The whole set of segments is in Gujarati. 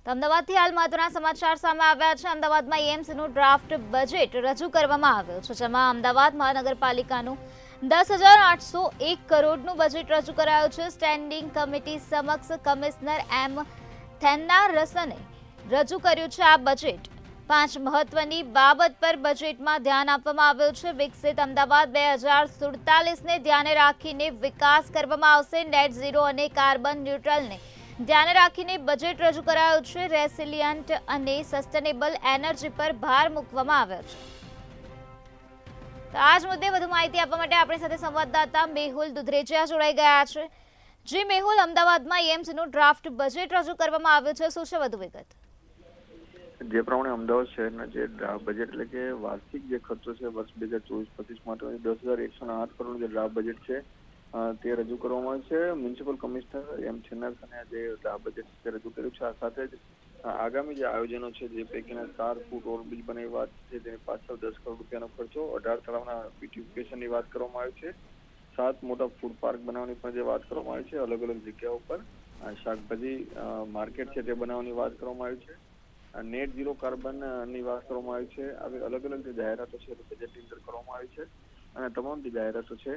તો અમદાવાદથી હાલ મહત્વના સમાચાર સામે આવ્યા છે। અમદાવાદમાં એમ્સનું ડ્રાફ્ટ બજેટ રજૂ કરવામાં આવ્યું છે, જેમાં અમદાવાદ મહાનગરપાલિકાનું 10,801 કરોડનું બજેટ રજૂ કરાયું છે। સ્ટેન્ડિંગ કમિટી સમક્ષ કમિશનર એમ થેન્નારસને રજૂ કર્યું છે આ બજેટ। 5 મહત્વની બાબત પર બજેટમાં ધ્યાન આપવામાં આવ્યું છે। વિકસિત અમદાવાદ 2047ને ધ્યાને રાખીને વિકાસ કરવામાં આવશે। નેટ ઝીરો અને કાર્બન ન્યુટ્રલને ધ્યાને રાખીને બજેટ રજૂ કરાયું છે। રેસિલિયન્ટ અને સસ્ટેનેબલ એનર્જી પર ભાર મૂકવામાં આવ્યો છે। તો આ જ મુદ્દે વધુ માહિતી આપવા માટે આપણી સાથે સંવાદદાતા મેહુલ દુધરેજિયા જોડાઈ ગયા છે। જી મેહુલ, અમદાવાદમાં એમ્સનું ડ્રાફ્ટ બજેટ રજૂ કરવામાં આવ્યું છે, શું છે વધુ વિગત? જે પ્રમાણે અમદાવાદ શહેરના જે બજેટ એટલે કે વાર્ષિક જે ખર્ચો છે વર્ષ 2024-25 માટે 10,108 કરોડ જે ડ્રાફ્ટ બજેટ છે તે રજૂ કરવામાં આવ્યું છે। મ્યુનિસિપલ કમિશનર એમ થેન્નારસને જે ડ્રાફ્ટ બજેટ છે રજૂ કર્યું છે। આ સાથે જ આગામી જે આયોજનો છે જે પૈકીના 4 ફૂટ ઓવરબ્રિજ બનાવવાની વાત છે, તેની પાછળ 10 કરોડ રૂપિયાનો ખર્ચો, 18 તળાવના બ્યુટિફિકેશનની વાત કરવામાં આવી છે, 7 મોટા ફૂડ પાર્ક બનાવવાની પણ જે વાત કરવામાં આવી છે, અલગ અલગ જગ્યાઓ પર શાકભાજી માર્કેટ છે તે બનાવવાની વાત કરવામાં આવી છે, નેટ ઝીરો કાર્બન ની વાત કરવામાં આવી છે। આવી અલગ અલગ જે જાહેરાતો છે બજેટની અંદર કરવામાં આવી છે અને તમામ જે જાહેરાતો છે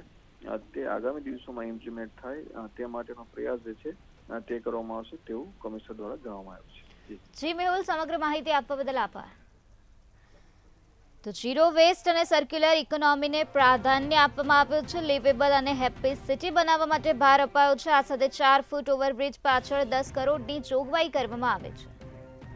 તે આગામી દિવસોમાં ઇમ્પ્લિમેન્ટ થાય તે માટેનો પ્રયાસ જે છે તે કરવામાં આવશે તેવું કમિશનર દ્વારા જણાવવામાં આવ્યું છે। જી મેહુલ, સમગ્ર માહિતી આપવા બદલ આભાર। તો ઝીરો વેસ્ટ અને સર્ક્યુલર ઇકોનોમીને પ્રાધાન્ય આપવામાં આવ્યું છે। લિવેબલ અને હેપી સિટી બનાવવા માટે ભાર અપાયો છે। આ સાથે 4 ફૂટ ઓવરબ્રિજ પાછળ 10 કરોડની જોગવાઈ કરવામાં આવી છે।